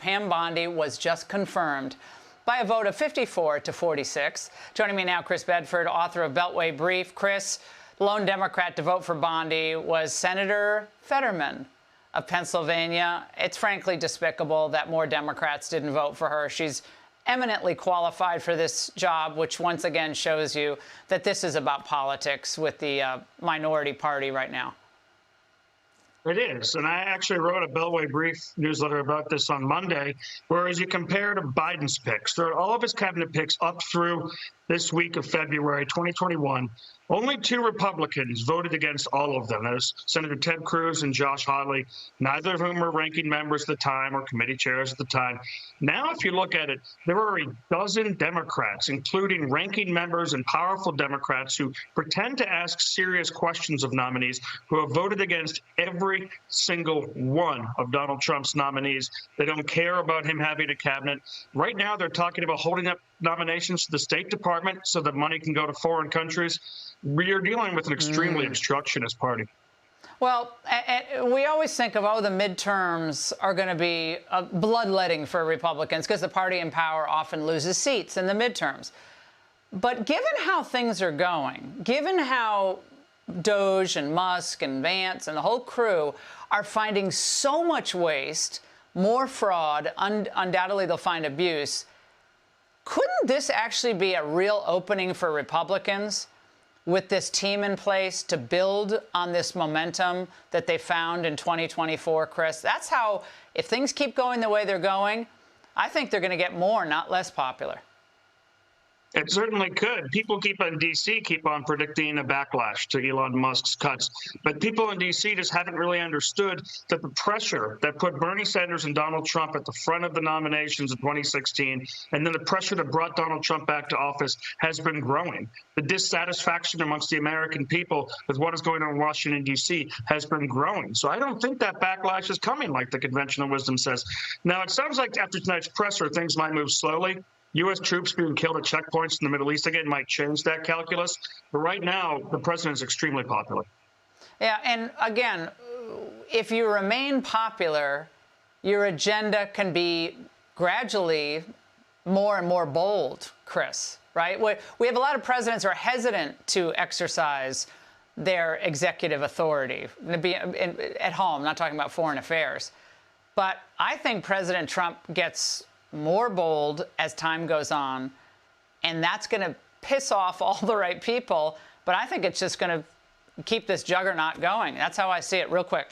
Pam Bondi was just confirmed by a vote of 54 to 46. Joining me now, Chris Bedford, author of Beltway Brief. Chris, the lone Democrat to vote for Bondi was Senator Fetterman of Pennsylvania. It's frankly despicable that more Democrats didn't vote for her. She's eminently qualified for this job, which once again shows you that this is about politics with the minority party right now. It is. And I actually wrote a Beltway Brief newsletter about this on Monday, whereas you compare to Biden's picks, there are all of his cabinet picks up through this week of February 2021. Only two Republicans voted against all of them. There's Senator Ted Cruz and Josh Hawley, neither of whom were ranking members at the time or committee chairs at the time. Now, if you look at it, there are a dozen Democrats, including ranking members and powerful Democrats who pretend to ask serious questions of nominees, who have voted against every single one of Donald Trump's nominees. They don't care about him having a cabinet. Right now, they're talking about holding up nominations to the State Department so that money can go to foreign countries. We are dealing with an extremely obstructionist party. Well, we always think of, oh, the midterms are going to be bloodletting for Republicans because the party in power often loses seats in the midterms. But given how things are going, given how Doge and Musk and Vance and the whole crew are finding so much waste, more fraud, undoubtedly they'll find abuse, couldn't this actually be a real opening for Republicans with this team in place to build on this momentum that they found in 2024, Chris? That's how, if things keep going the way they're going, I think they're going to get more, not less popular. It certainly could. People in D.C. keep on predicting a backlash to Elon Musk's cuts. But people in D.C. just haven't really understood that the pressure that put Bernie Sanders and Donald Trump at the front of the nominations in 2016, and then the pressure that brought Donald Trump back to office, has been growing. The dissatisfaction amongst the American people with what is going on in Washington, D.C. has been growing. So I don't think that backlash is coming like the conventional wisdom says. Now, it sounds like after tonight's presser, things might move slowly. U.S. troops being killed at checkpoints in the Middle East again might change that calculus. But right now, the president is extremely popular. Yeah, and again, if you remain popular, your agenda can be gradually more and more bold, Chris, right? We have a lot of presidents who are hesitant to exercise their executive authority at home, not talking about foreign affairs. But I think President Trump gets more bold as time goes on, and that's going to piss off all the right people. But I think it's just going to keep this juggernaut going. That's how I see it. Real quick.